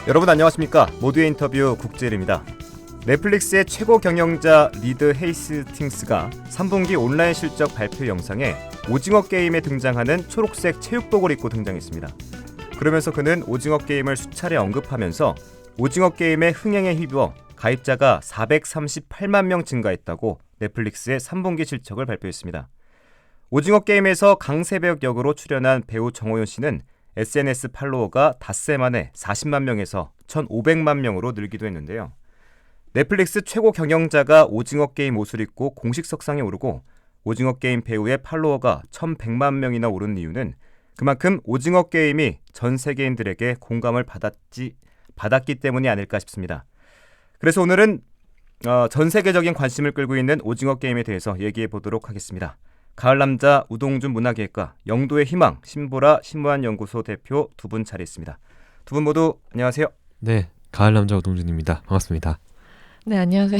여러분 안녕하십니까? 모두의 인터뷰 국제일입니다. 넷플릭스의 최고 경영자 리드 헤이스팅스가 3분기 온라인 실적 발표 영상에 오징어 게임에 등장하는 초록색 체육복을 입고 등장했습니다. 그러면서 그는 오징어 게임을 수차례 언급하면서 오징어 게임의 흥행에 힘입어 가입자가 438만 명 증가했다고 넷플릭스의 3분기 실적을 발표했습니다. 오징어 게임에서 강세벽 역으로 출연한 배우 정호연 씨는 SNS 팔로워가 닷새 만에 40만 명에서 1,500만 명으로 늘기도 했는데요. 넷플릭스 최고 경영자가 오징어 게임 옷을 입고 공식 석상에 오르고 오징어 게임 배우의 팔로워가 1,100만 명이나 오른 이유는 그만큼 오징어 게임이 전 세계인들에게 공감을 받았기 때문이 아닐까 싶습니다. 그래서 오늘은 전 세계적인 관심을 끌고 있는 오징어 게임에 대해서 얘기해 보도록 하겠습니다. 가을 남자 우동준 문화기획과 영도의 희망 신보라 신무한연구소 대표 두 분 자리했습니다. 두 분 모두 안녕하세요. 네, 가을 남자 우동준입니다. 반갑습니다. 네, 안녕하세요.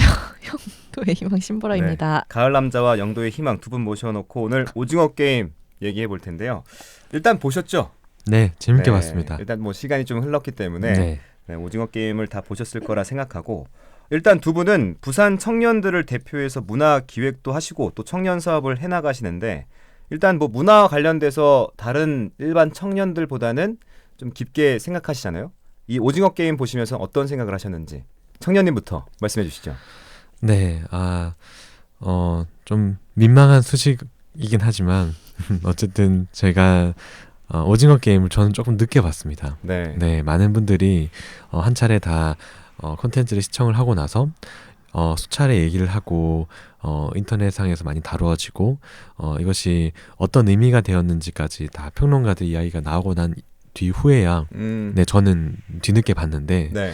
영도의 희망 신보라입니다. 네, 가을 남자와 영도의 희망 두 분 모셔놓고 오늘 오징어 게임 얘기해 볼 텐데요. 일단 보셨죠? 네, 재밌게 네, 봤습니다. 일단 뭐 시간이 좀 흘렀기 때문에 네. 오징어 게임을 다 보셨을 거라 생각하고 일단 두 분은 부산 청년들을 대표해서 문화 기획도 하시고 또 청년 사업을 해나가시는데 일단 뭐 문화와 관련돼서 다른 일반 청년들보다는 좀 깊게 생각하시잖아요. 이 오징어 게임 보시면서 어떤 생각을 하셨는지 청년님부터 말씀해 주시죠. 네, 좀 민망한 소식이긴 하지만 어쨌든 제가 오징어 게임을 저는 조금 늦게 봤습니다. 네, 많은 분들이 한 차례 다 콘텐츠를 시청을 하고 나서 수차례 얘기를 하고 인터넷상에서 많이 다루어지고 이것이 어떤 의미가 되었는지까지 다 평론가들 이야기가 나오고 난 뒤후에야 네, 저는 뒤늦게 봤는데 네.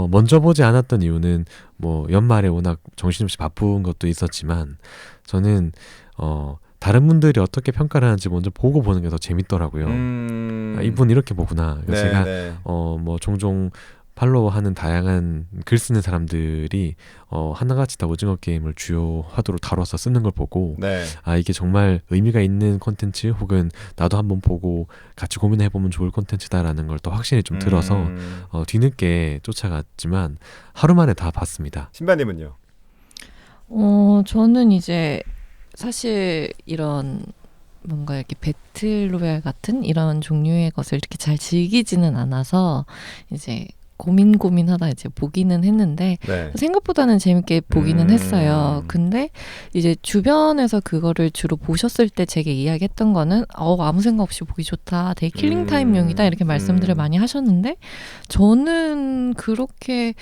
먼저 보지 않았던 이유는 뭐 연말에 워낙 정신없이 바쁜 것도 있었지만 저는 다른 분들이 어떻게 평가를 하는지 먼저 보고 보는 게 더 재밌더라고요. 이분 이렇게 보구나. 네, 제가 네. 뭐 종종 팔로우하는 다양한 글 쓰는 사람들이 하나같이 다 오징어 게임을 주요 화두로 다뤄서 쓰는 걸 보고 네. 이게 정말 의미가 있는 콘텐츠 혹은 나도 한번 보고 같이 고민해보면 좋을 콘텐츠다라는 걸 더 확신이 좀 들어서 뒤늦게 쫓아갔지만 하루 만에 다 봤습니다. 신바님은요? 저는 이제 사실 이런 뭔가 이렇게 배틀로얄 같은 이런 종류의 것을 이렇게 잘 즐기지는 않아서 이제 고민하다 이제 보기는 했는데 네. 생각보다는 재밌게 보기는 했어요. 근데 이제 주변에서 그거를 주로 보셨을 때 제게 이야기했던 거는 아무 생각 없이 보기 좋다. 되게 킬링 타임용이다. 이렇게 말씀들을 많이 하셨는데 저는 그렇게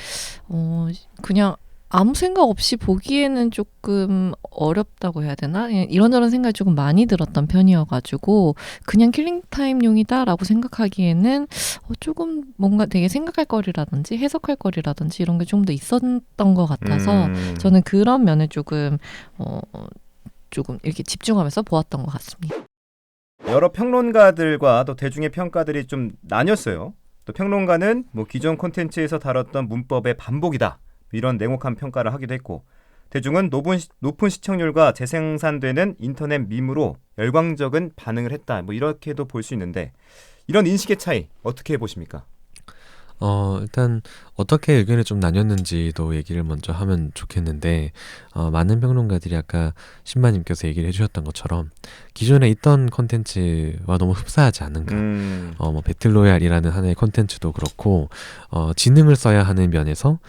그냥 아무 생각 없이 보기에는 조금 어렵다고 해야 되나? 이런저런 생각이 조금 많이 들었던 편이어가지고 그냥 킬링타임용이다라고 생각하기에는 조금 뭔가 되게 생각할 거리라든지 해석할 거리라든지 이런 게 좀 더 있었던 것 같아서 저는 그런 면을 조금 이렇게 집중하면서 보았던 것 같습니다. 여러 평론가들과 또 대중의 평가들이 좀 나뉘었어요. 또 평론가는 뭐 기존 콘텐츠에서 다뤘던 문법의 반복이다. 이런 냉혹한 평가를 하기도 했고 대중은 높은 시청률과 재생산되는 인터넷 밈으로 열광적인 반응을 했다. 뭐 이렇게도 볼 수 있는데 이런 인식의 차이 어떻게 보십니까? 일단 어떻게 의견이 좀 나뉘었는지도 얘기를 먼저 하면 좋겠는데 많은 평론가들이 아까 신바님께서 얘기를 해주셨던 것처럼 기존에 있던 콘텐츠와 너무 흡사하지 않은가 뭐 배틀로얄이라는 하나의 콘텐츠도 그렇고 지능을 써야 하는 면에서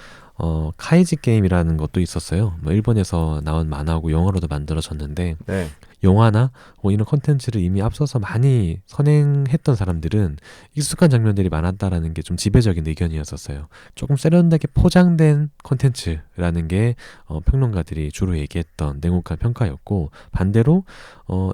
카이지 게임이라는 것도 있었어요. 뭐 일본에서 나온 만화고 영어로도 만들어졌는데 네. 영화나 뭐 이런 콘텐츠를 이미 앞서서 많이 선행했던 사람들은 익숙한 장면들이 많았다라는 게 좀 지배적인 의견이었었어요. 조금 세련되게 포장된 콘텐츠라는 게 평론가들이 주로 얘기했던 냉혹한 평가였고 반대로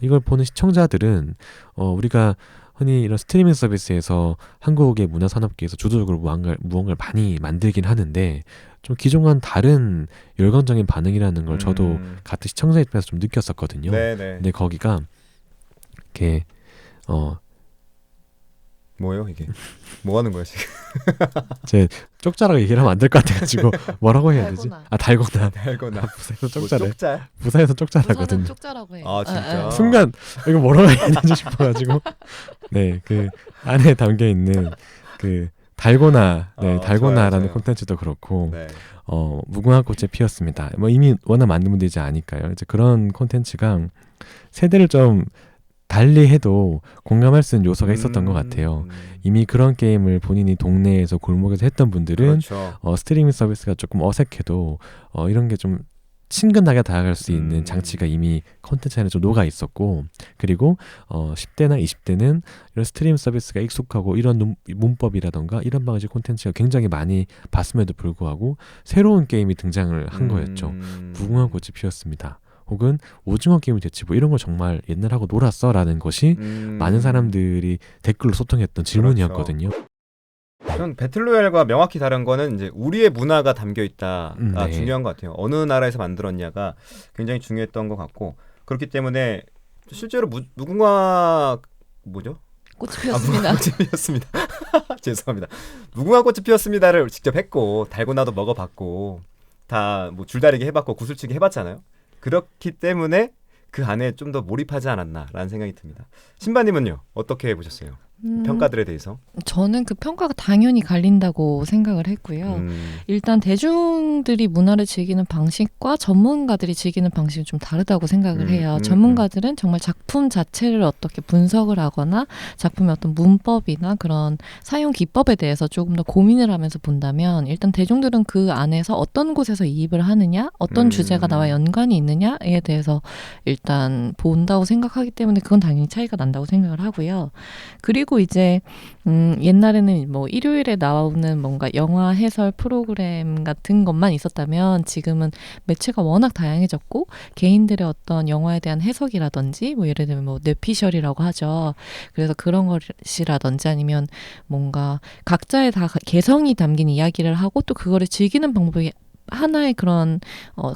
이걸 보는 시청자들은 우리가 흔히 이런 스트리밍 서비스에서 한국의 문화산업계에서 주도적으로 무언가를 많이 만들긴 하는데 좀 기존과는 다른 열광적인 반응이라는 걸 저도 같은 시청자 입장에서 좀 느꼈었거든요. 네네. 근데 거기가 이렇게 뭐예요 이게? 뭐 하는 거야 지금? 제 쪽자라고 얘기를 하면 안 될 것 같아가지고 뭐라고 해야 되지? 달고나. 달거나. 부사에서 뭐 쪽자래. 쪽자? 부사에서 쪽자라거든요. 부산은 쪽자라고 해요. 아 진짜? 순간 이거 뭐라고 해야 되지 싶어가지고 네, 그 안에 담겨 있는 그 달고나, 네, 좋아요, 달고나라는 좋아요. 콘텐츠도 그렇고, 네. 무궁화 꽃이 피었습니다. 뭐 이미 워낙 많은 분들이 이제 아니까요. 이제 그런 콘텐츠가 세대를 좀 달리 해도 공감할 수 있는 요소가 있었던 것 같아요. 이미 그런 게임을 본인이 동네에서 골목에서 했던 분들은 그렇죠. 스트리밍 서비스가 조금 어색해도 이런 게 좀 친근하게 다가갈 수 있는 장치가 이미 콘텐츠 안에 좀 녹아 있었고, 그리고 10대나 20대는 이런 스트리밍 서비스가 익숙하고 이런 문법이라던가 이런 방식 콘텐츠가 굉장히 많이 봤음에도 불구하고 새로운 게임이 등장을 한 거였죠. 무궁화 꽃이 피었습니다. 혹은 오징어 게임이 됐지 뭐 이런 거 정말 옛날하고 놀았어 라는 것이 많은 사람들이 댓글로 소통했던 질문이었거든요. 전 배틀로얄과 명확히 다른 거는 이제 우리의 문화가 담겨 있다가 네. 중요한 것 같아요. 어느 나라에서 만들었냐가 굉장히 중요했던 것 같고, 그렇기 때문에 실제로 무궁화 뭐죠? 꽃이 피었습니다. 무궁화 꽃이 피었습니다. 죄송합니다. 무궁화 꽃이 피었습니다를 직접 했고 달고나도 먹어봤고 다 뭐 줄다리기 해봤고 구슬치기 해봤잖아요. 그렇기 때문에 그 안에 좀 더 몰입하지 않았나라는 생각이 듭니다. 신바님은요? 어떻게 보셨어요? 평가들에 대해서? 저는 그 평가가 당연히 갈린다고 생각을 했고요. 일단 대중들이 문화를 즐기는 방식과 전문가들이 즐기는 방식은 좀 다르다고 생각을 해요. 전문가들은 정말 작품 자체를 어떻게 분석을 하거나 작품의 어떤 문법이나 그런 사용 기법에 대해서 조금 더 고민을 하면서 본다면, 일단 대중들은 그 안에서 어떤 곳에서 이입을 하느냐, 어떤 주제가 나와 연관이 있느냐에 대해서 일단 본다고 생각하기 때문에 그건 당연히 차이가 난다고 생각을 하고요. 그리고 이제 옛날에는 뭐 일요일에 나오는 뭔가 영화 해설 프로그램 같은 것만 있었다면, 지금은 매체가 워낙 다양해졌고 개인들의 어떤 영화에 대한 해석이라든지, 뭐 예를 들면 뭐 뇌피셜이라고 하죠. 그래서 그런 것이라든지 아니면 뭔가 각자의 다 개성이 담긴 이야기를 하고 또 그거를 즐기는 방법이 하나의 그런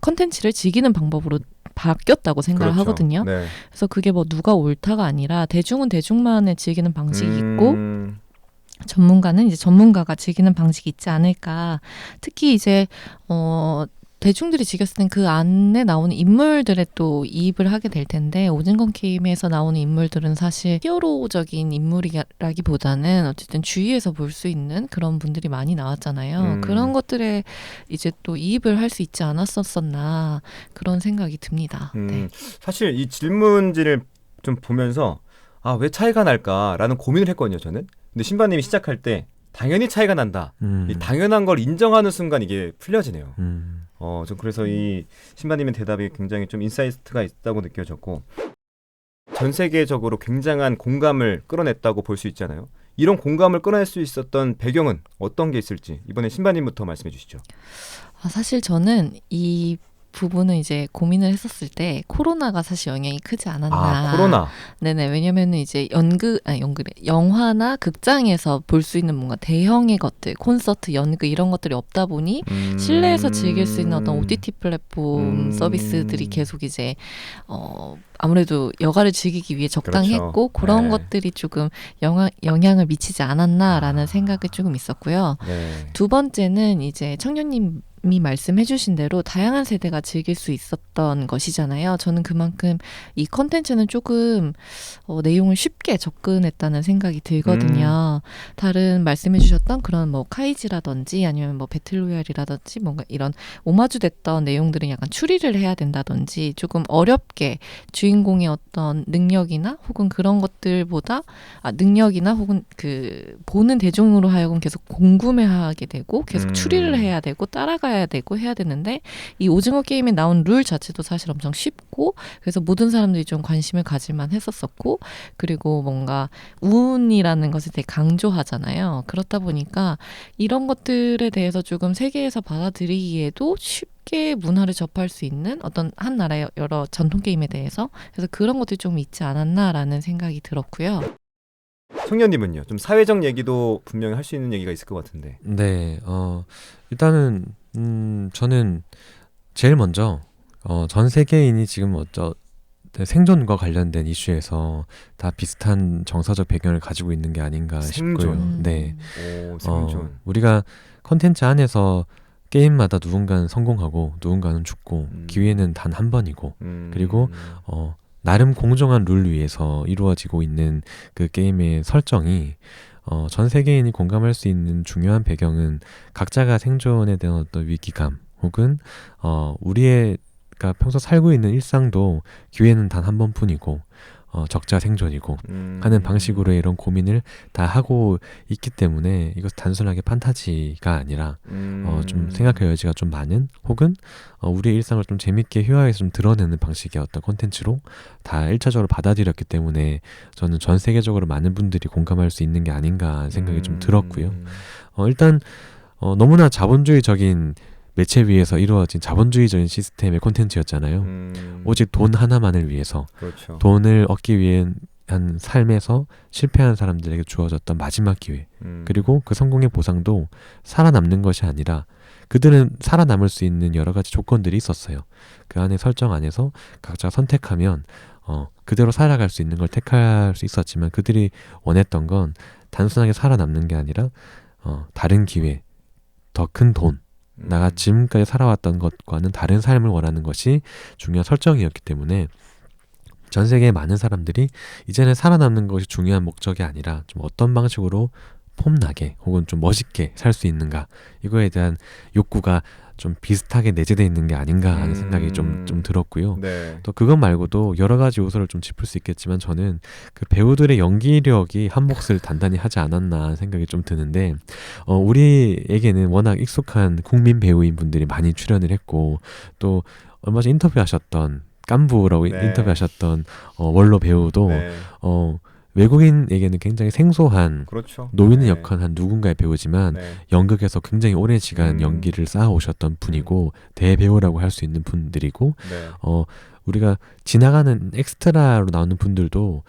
컨텐츠를 즐기는 방법으로 바뀌었다고 생각을 그렇죠. 하거든요. 네. 그래서 그게 뭐 누가 옳다가 아니라 대중은 대중만의 즐기는 방식이 있고 전문가는 이제 전문가가 즐기는 방식이 있지 않을까. 특히 이제 대중들이 즐겼을 땐 그 안에 나오는 인물들에 또 이입을 하게 될 텐데, 오징어 게임에서 나오는 인물들은 사실 히어로적인 인물이라기보다는 어쨌든 주위에서 볼 수 있는 그런 분들이 많이 나왔잖아요. 그런 것들에 이제 또 이입을 할 수 있지 않았었나 그런 생각이 듭니다. 네. 사실 이 질문지를 좀 보면서 왜 차이가 날까라는 고민을 했거든요, 저는. 근데 신바님이 시작할 때 당연히 차이가 난다. 이 당연한 걸 인정하는 순간 이게 풀려지네요. 전 그래서 이 신바님의 대답이 굉장히 좀 인사이트가 있다고 느껴졌고, 전 세계적으로 굉장한 공감을 끌어냈다고 볼 수 있잖아요. 이런 공감을 끌어낼 수 있었던 배경은 어떤 게 있을지 이번에 신바님부터 말씀해 주시죠. 사실 저는 이 부분은 이제 고민을 했었을 때 코로나가 사실 영향이 크지 않았나. 코로나. 네네. 왜냐면은 이제 영화나 극장에서 볼 수 있는 뭔가 대형의 것들, 콘서트, 연극 이런 것들이 없다 보니 실내에서 즐길 수 있는 어떤 OTT 플랫폼 서비스들이 계속 이제 아무래도 여가를 즐기기 위해 적당했고, 그렇죠. 그런 네. 것들이 조금 영향을 미치지 않았나라는 생각이 조금 있었고요. 네. 두 번째는 이제 청년님이 말씀해 주신 대로 다양한 세대가 즐길 수 있었던 것이잖아요. 저는 그만큼 이 컨텐츠는 조금 내용을 쉽게 접근했다는 생각이 들거든요. 다른 말씀해 주셨던 그런 뭐 카이지라든지 아니면 뭐 배틀로얄이라든지 뭔가 이런 오마주 됐던 내용들은 약간 추리를 해야 된다든지 조금 어렵게 주인공의 어떤 능력이나 혹은 그런 것들보다 능력이나 혹은 그 보는 대중으로 하여금 계속 궁금해하게 되고 계속 추리를 해야 되고 따라가야 되고 해야 되는데, 이 오징어 게임에 나온 룰 자체도 사실 엄청 쉽고 그래서 모든 사람들이 좀 관심을 가질만 했었었고, 그리고 뭔가 운이라는 것을 되게 강조하잖아요. 그렇다 보니까 이런 것들에 대해서 조금 세계에서 받아들이기에도 쉽게 문화를 접할 수 있는 어떤 한 나라의 여러 전통 게임에 대해서, 그래서 그런 것들이 좀 있지 않았나라는 생각이 들었고요. 청년님은요? 좀 사회적 얘기도 분명히 할 수 있는 얘기가 있을 것 같은데. 네, 일단은 저는 제일 먼저 전 세계인이 지금 생존과 관련된 이슈에서 다 비슷한 정서적 배경을 가지고 있는 게 아닌가 싶고요. 네, 오, 생존. 우리가 컨텐츠 안에서 게임마다 누군가는 성공하고 누군가는 죽고 기회는 단 한 번이고, 그리고 나름 공정한 룰 위에서 이루어지고 있는 그 게임의 설정이 전 세계인이 공감할 수 있는 중요한 배경은 각자가 생존에 대한 어떤 위기감 혹은 우리가 평소 살고 있는 일상도 기회는 단 한 번뿐이고 적자 생존이고 하는 방식으로 이런 고민을 다 하고 있기 때문에 이것 단순하게 판타지가 아니라 좀 생각할 여지가 좀 많은 혹은 우리의 일상을 좀 재밌게 회화해서 좀 드러내는 방식의 어떤 콘텐츠로 다 1차적으로 받아들였기 때문에 저는 전 세계적으로 많은 분들이 공감할 수 있는 게 아닌가 하는 생각이 좀 들었고요. 일단 너무나 자본주의적인 매체 위에서 이루어진 자본주의적인 시스템의 콘텐츠였잖아요. 오직 돈 하나만을 위해서 그렇죠. 돈을 얻기 위한 삶에서 실패한 사람들에게 주어졌던 마지막 기회. 그리고 그 성공의 보상도 살아남는 것이 아니라 그들은 살아남을 수 있는 여러 가지 조건들이 있었어요. 그 안에 설정 안에서 각자 선택하면 그대로 살아갈 수 있는 걸 택할 수 있었지만 그들이 원했던 건 단순하게 살아남는 게 아니라 다른 기회, 더 큰 돈, 나가 지금까지 살아왔던 것과는 다른 삶을 원하는 것이 중요한 설정이었기 때문에 전 세계의 많은 사람들이 이제는 살아남는 것이 중요한 목적이 아니라 좀 어떤 방식으로 폼나게 혹은 좀 멋있게 살 수 있는가 이거에 대한 욕구가 좀 비슷하게 내재되어 있는 게 아닌가 하는 생각이 좀 들었고요. 네. 또 그것 말고도 여러 가지 요소를 좀 짚을 수 있겠지만 저는 그 배우들의 연기력이 한 몫을 단단히 하지 않았나 하는 생각이 좀 드는데 우리에게는 워낙 익숙한 국민 배우인 분들이 많이 출연을 했고 또 얼마 전에 인터뷰하셨던 깐부라고 네. 인터뷰하셨던 원로 배우도 네. 외국인에게는 굉장히 생소한 그렇죠. 노인의 네. 역할한 누군가의 배우지만 네. 연극에서 굉장히 오랜 시간 연기를 쌓아오셨던 분이고 대배우라고 할 수 있는 분들이고 네. 우리가 지나가는 엑스트라로 나오는 분들도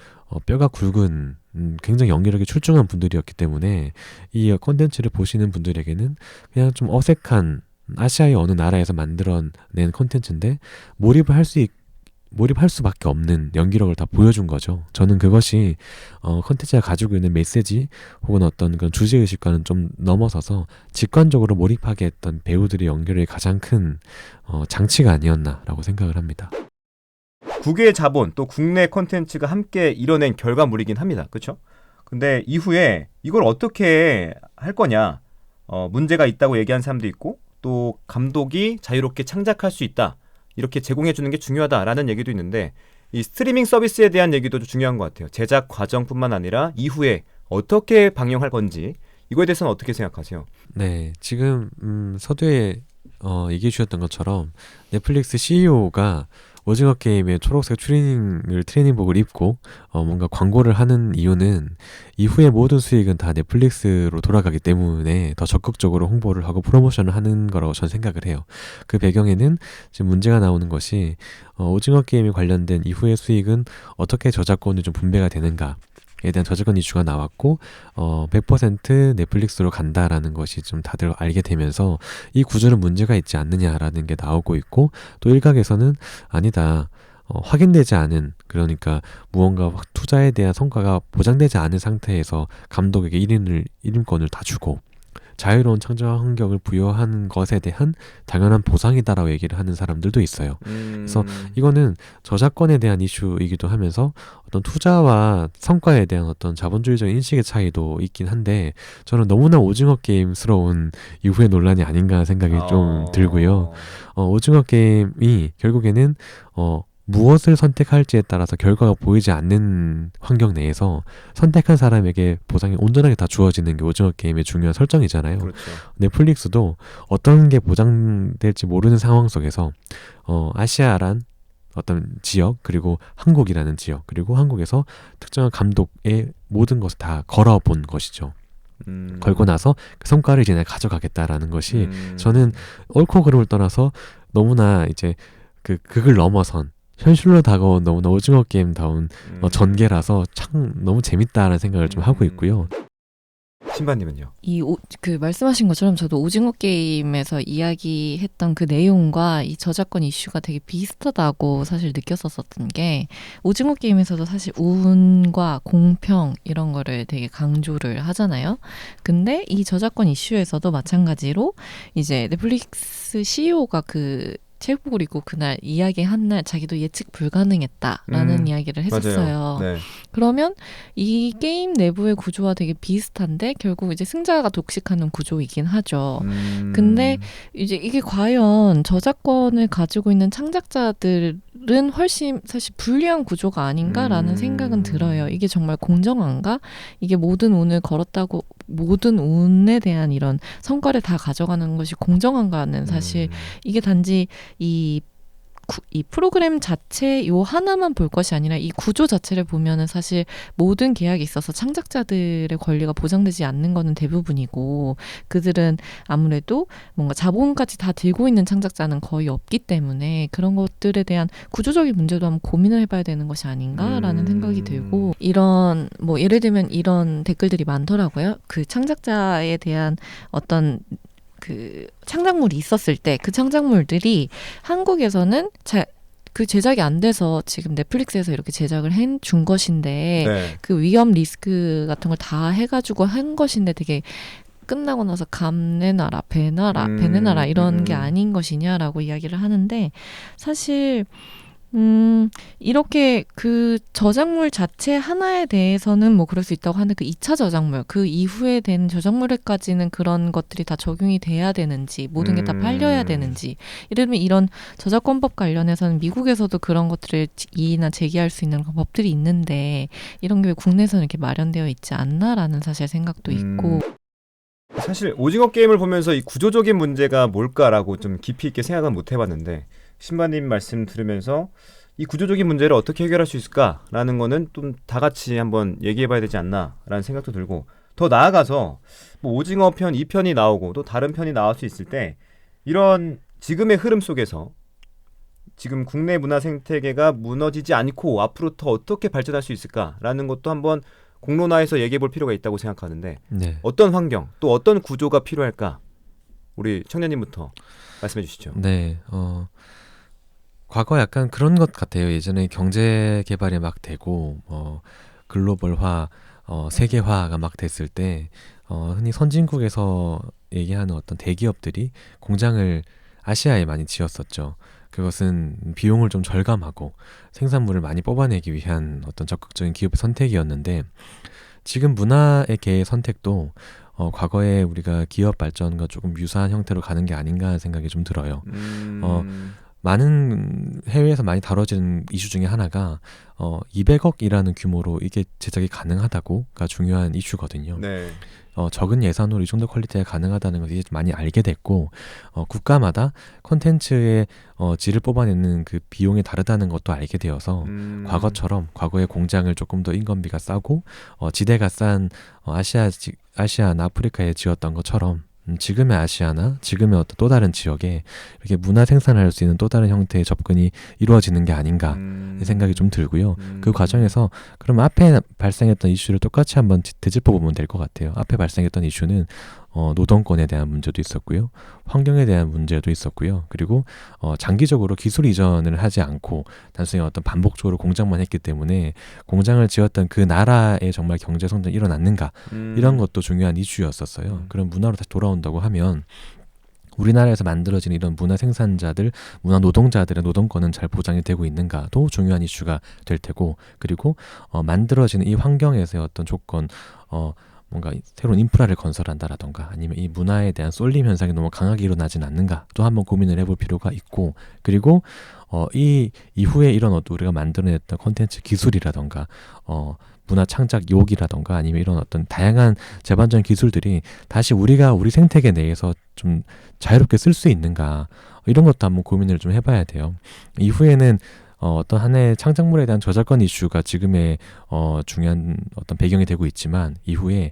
뼈가 굵은 굉장히 연기력이 출중한 분들이었기 때문에 이 콘텐츠를 보시는 분들에게는 그냥 좀 어색한 아시아의 어느 나라에서 만들어낸 콘텐츠인데 몰입할 수밖에 없는 연기력을 다 보여준 거죠. 저는 그것이 컨텐츠가 가지고 있는 메시지 혹은 어떤 그런 주제의식과는 좀 넘어서서 직관적으로 몰입하게 했던 배우들의 연기력의 가장 큰 장치가 아니었나라고 생각을 합니다. 국외 자본 또 국내 컨텐츠가 함께 이뤄낸 결과물이긴 합니다. 그렇죠? 근데 이후에 이걸 어떻게 할 거냐 문제가 있다고 얘기한 사람도 있고 또 감독이 자유롭게 창작할 수 있다. 이렇게 제공해주는 게 중요하다라는 얘기도 있는데 이 스트리밍 서비스에 대한 얘기도 중요한 것 같아요. 제작 과정뿐만 아니라 이후에 어떻게 방영할 건지 이거에 대해서는 어떻게 생각하세요? 네, 지금 서두에 얘기해 주셨던 것처럼 넷플릭스 CEO가 오징어 게임의 초록색 트레이닝복을 입고 뭔가 광고를 하는 이유는 이후의 모든 수익은 다 넷플릭스로 돌아가기 때문에 더 적극적으로 홍보를 하고 프로모션을 하는 거라고 저는 생각을 해요. 그 배경에는 지금 문제가 나오는 것이 오징어 게임에 관련된 이후의 수익은 어떻게 저작권이 좀 분배가 되는가 에 대한 저작권 이슈가 나왔고 100% 넷플릭스로 간다라는 것이 좀 다들 알게 되면서 이 구조는 문제가 있지 않느냐라는 게 나오고 있고 또 일각에서는 아니다. 확인되지 않은 그러니까 무언가 투자에 대한 성과가 보장되지 않은 상태에서 감독에게 1인권을 다 주고 자유로운 창작 환경을 부여하는 것에 대한 당연한 보상이다라고 얘기를 하는 사람들도 있어요. 그래서 이거는 저작권에 대한 이슈이기도 하면서 어떤 투자와 성과에 대한 어떤 자본주의적인 인식의 차이도 있긴 한데 저는 너무나 오징어 게임스러운 이후의 논란이 아닌가 생각이 좀 들고요. 오징어 게임이 결국에는 무엇을 선택할지에 따라서 결과가 보이지 않는 환경 내에서 선택한 사람에게 보상이 온전하게 다 주어지는 게 오징어 게임의 중요한 설정이잖아요. 그렇죠. 넷플릭스도 어떤 게 보장될지 모르는 상황 속에서 아시아란 어떤 지역 그리고 한국이라는 지역 그리고 한국에서 특정한 감독의 모든 것을 다 걸어본 것이죠. 걸고 나서 그 성과를 이제 내가 가져가겠다라는 것이 저는 옳고 그름을 떠나서 너무나 이제 극을 넘어선 현실로 다가온 너무나 오징어 게임다운 전개라서 참 너무 재밌다라는 생각을 좀 하고 있고요. 신바님은요? 그 말씀하신 것처럼 저도 오징어 게임에서 이야기했던 그 내용과 이 저작권 이슈가 되게 비슷하다고 사실 느꼈었던 게 오징어 게임에서도 사실 운과 공평 이런 거를 되게 강조를 하잖아요. 근데 이 저작권 이슈에서도 마찬가지로 이제 넷플릭스 CEO가 그 체육복을 입고 그날 이야기한 날 자기도 예측 불가능했다라는 이야기를 했었어요. 맞아요. 네. 그러면 이 게임 내부의 구조와 되게 비슷한데 결국 이제 승자가 독식하는 구조이긴 하죠. 근데 이제 이게 과연 저작권을 가지고 있는 창작자들은 훨씬 사실 불리한 구조가 아닌가라는 생각은 들어요. 이게 정말 공정한가? 이게 모든 운을 걸었다고 모든 운에 대한 이런 성과를 다 가져가는 것이 공정한가는 사실 이게 단지 이 프로그램 자체 요 하나만 볼 것이 아니라 이 구조 자체를 보면은 사실 모든 계약에 있어서 창작자들의 권리가 보장되지 않는 거는 대부분이고 그들은 아무래도 뭔가 자본까지 다 들고 있는 창작자는 거의 없기 때문에 그런 것들에 대한 구조적인 문제도 한번 고민을 해봐야 되는 것이 아닌가라는 생각이 들고 이런 뭐 예를 들면 이런 댓글들이 많더라고요. 그 창작자에 대한 어떤 그 창작물이 있었을 때 그 창작물들이 한국에서는 그 제작이 안 돼서 지금 넷플릭스에서 이렇게 제작을 해준 것인데 네. 그 위험 리스크 같은 걸 다 해가지고 한 것인데 되게 끝나고 나서 감내나라 배내나라 이런 게 아닌 것이냐라고 이야기를 하는데 사실 이렇게 그 저작물 자체 하나에 대해서는 뭐 그럴 수 있다고 하는데 그 2차 저작물, 그 이후에 된 저작물에까지는 그런 것들이 다 적용이 돼야 되는지, 모든 게 다 팔려야 되는지. 예를 들면 이런 저작권법 관련해서는 미국에서도 그런 것들을 이의나 제기할 수 있는 법들이 있는데 이런 게 왜 국내에서는 이렇게 마련되어 있지 않나라는 사실 생각도 있고. 사실 오징어 게임을 보면서 이 구조적인 문제가 뭘까라고 좀 깊이 있게 생각은 못 해봤는데 신바님 말씀 들으면서 이 구조적인 문제를 어떻게 해결할 수 있을까라는 거는 좀 다 같이 한번 얘기해봐야 되지 않나라는 생각도 들고 더 나아가서 뭐 오징어 편 2편이 나오고 또 다른 편이 나올 수 있을 때 이런 지금의 흐름 속에서 지금 국내 문화 생태계가 무너지지 않고 앞으로 더 어떻게 발전할 수 있을까라는 것도 한번 공론화해서 얘기해 볼 필요가 있다고 생각하는데 네. 어떤 환경 또 어떤 구조가 필요할까? 우리 청년님부터 말씀해 주시죠. 네. 과거 약간 그런 것 같아요. 예전에 경제 개발이 막 되고 글로벌화, 세계화가 막 됐을 때 흔히 선진국에서 얘기하는 어떤 대기업들이 공장을 아시아에 많이 지었었죠. 그것은 비용을 좀 절감하고 생산물을 많이 뽑아내기 위한 어떤 적극적인 기업의 선택이었는데 지금 문화의 개의 선택도 과거에 우리가 기업 발전과 조금 유사한 형태로 가는 게 아닌가 하는 생각이 좀 들어요. 많은 해외에서 많이 다뤄지는 이슈 중에 하나가 200억이라는 규모로 이게 제작이 가능하다고가 중요한 이슈거든요. 네. 적은 예산으로 이 정도 퀄리티가 가능하다는 것을 이제 많이 알게 됐고 국가마다 콘텐츠의 질을 뽑아내는 그 비용이 다르다는 것도 알게 되어서 과거처럼 과거의 공장을 조금 더 인건비가 싸고 지대가 싼 아시아나 아프리카에 지었던 것처럼 지금의 아시아나 지금의 어떤 또 다른 지역에 이렇게 문화 생산할 수 있는 또 다른 형태의 접근이 이루어지는 게 아닌가 생각이 좀 들고요. 그 과정에서 그럼 앞에 발생했던 이슈를 똑같이 한번 되짚어 보면 될 것 같아요. 앞에 발생했던 이슈는 노동권에 대한 문제도 있었고요. 환경에 대한 문제도 있었고요. 그리고 장기적으로 기술 이전을 하지 않고 단순히 어떤 반복적으로 공장만 했기 때문에 공장을 지었던 그 나라에 정말 경제 성장이 일어났는가 이런 것도 중요한 이슈였었어요. 그런 문화로 다시 돌아온다고 하면 우리나라에서 만들어진 이런 문화 생산자들, 문화 노동자들의 노동권은 잘 보장이 되고 있는가도 중요한 이슈가 될 테고 그리고 만들어지는 이 환경에서의 어떤 조건 뭔가 새로운 인프라를 건설한다라던가 아니면 이 문화에 대한 쏠림 현상이 너무 강하게 일어나진 않는가 또 한번 고민을 해볼 필요가 있고 그리고 이 이후에 이런 우리가 만들어냈던 콘텐츠 기술이라던가 문화 창작 욕이라던가 아니면 이런 어떤 다양한 재반전 기술들이 다시 우리가 우리 생태계 내에서 좀 자유롭게 쓸 수 있는가 이런 것도 한번 고민을 좀 해봐야 돼요. 이후에는 어떤 하나의 창작물에 대한 저작권 이슈가 지금의 중요한 어떤 배경이 되고 있지만 이후에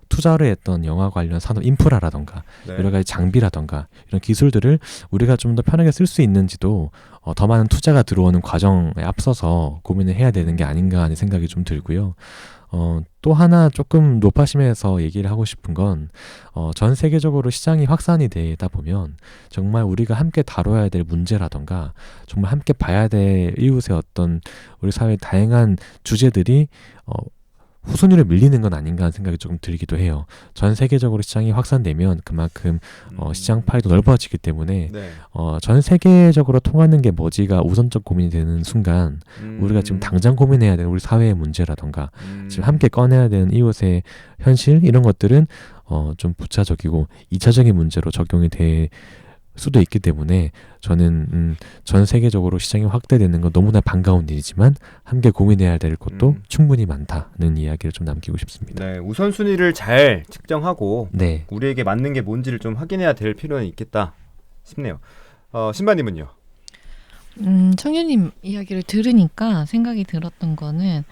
투자를 했던 영화 관련 산업 인프라라던가 네. 여러 가지 장비라던가 이런 기술들을 우리가 좀 더 편하게 쓸 수 있는지도 더 많은 투자가 들어오는 과정에 앞서서 고민을 해야 되는 게 아닌가 하는 생각이 좀 들고요. 또 하나 조금 높아심에서 얘기를 하고 싶은 건 전 세계적으로 시장이 확산이 되다 보면 정말 우리가 함께 다뤄야 될 문제라던가 정말 함께 봐야 될 이웃의 어떤 우리 사회의 다양한 주제들이 후순위로 밀리는 건 아닌가 하는 생각이 조금 들기도 해요. 전 세계적으로 시장이 확산되면 그만큼 시장 파이도 넓어지기 때문에 네. 전 세계적으로 통하는 게 뭐지가 우선적 고민이 되는 순간 우리가 지금 당장 고민해야 되는 우리 사회의 문제라던가 지금 함께 꺼내야 되는 이웃의 현실 이런 것들은 좀 부차적이고 2차적인 문제로 적용이 될 수도 있기 때문에 저는 전 세계적으로 시장이 확대되는 건 너무나 반가운 일이지만 함께 고민해야 될 것도 충분히 많다는 이야기를 좀 남기고 싶습니다. 네, 우선순위를 잘 측정하고 네. 우리에게 맞는 게 뭔지를 좀 확인해야 될 필요는 있겠다 싶네요. 신바님은요? 청년님 이야기를 들으니까 생각이 들었던 거는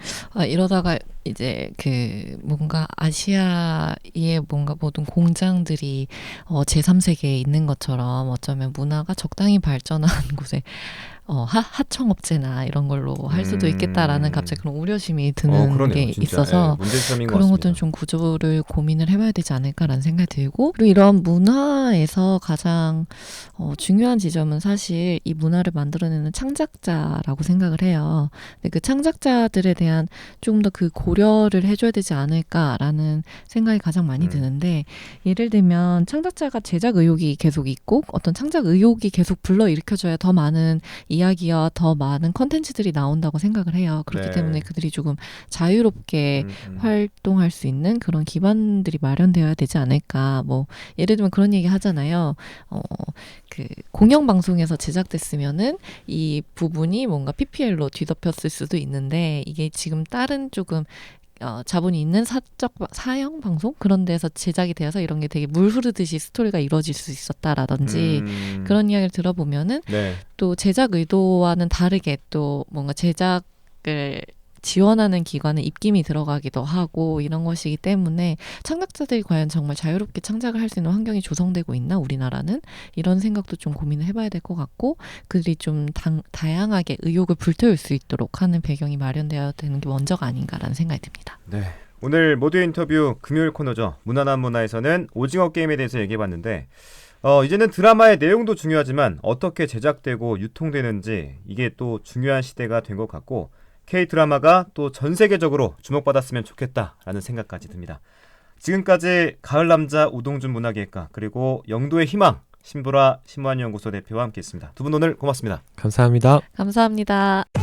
이러다가 이제 그 뭔가 아시아의 뭔가 모든 공장들이 제3세계에 있는 것처럼 어쩌면 문화가 적당히 발전한 곳에 하청업체나 이런 걸로 할 수도 있겠다라는 갑자기 그런 우려심이 드는 그러네요, 게 진짜. 있어서 문제점인 것 그런 같습니다. 것들은 좀 구조를 고민을 해봐야 되지 않을까라는 생각이 들고 그리고 이런 문화에서 가장 중요한 지점은 사실 이 문화를 만들어내는 창작자라고 생각을 해요. 근데 그 창작자들에 대한 조금 더 그 고려를 해줘야 되지 않을까라는 생각이 가장 많이 드는데 예를 들면 창작자가 제작 의욕이 계속 있고 어떤 창작 의욕이 계속 불러일으켜줘야 더 많은 이야기와 더 많은 컨텐츠들이 나온다고 생각을 해요. 그렇기 네. 때문에 그들이 조금 자유롭게 활동할 수 있는 그런 기반들이 마련되어야 되지 않을까. 뭐 예를 들면 그런 얘기 하잖아요. 그 공영방송에서 제작됐으면은 이 부분이 뭔가 PPL로 뒤덮였을 수도 있는데 이게 지금 다른 조금 자본이 있는 사형 방송 그런 데서 제작이 되어서 이런 게 되게 물 흐르듯이 스토리가 이루어질 수 있었다라든지 그런 이야기를 들어보면은 네. 또 제작 의도와는 다르게 또 뭔가 제작을 지원하는 기관에 입김이 들어가기도 하고 이런 것이기 때문에 창작자들이 과연 정말 자유롭게 창작을 할 수 있는 환경이 조성되고 있나 우리나라는 이런 생각도 좀 고민을 해봐야 될 것 같고 그들이 좀 다양하게 의욕을 불태울 수 있도록 하는 배경이 마련되어야 되는 게 먼저가 아닌가라는 생각이 듭니다. 네. 오늘 모두의 인터뷰 금요일 코너죠. 문화난 문화에서는 오징어 게임에 대해서 얘기해봤는데 이제는 드라마의 내용도 중요하지만 어떻게 제작되고 유통되는지 이게 또 중요한 시대가 된 것 같고 K-드라마가 또 전 세계적으로 주목받았으면 좋겠다라는 생각까지 듭니다. 지금까지 가을남자 우동준 문화기획가 그리고 영도의 희망 신보라 심화연구소 대표와 함께했습니다. 두 분 오늘 고맙습니다. 감사합니다. 감사합니다.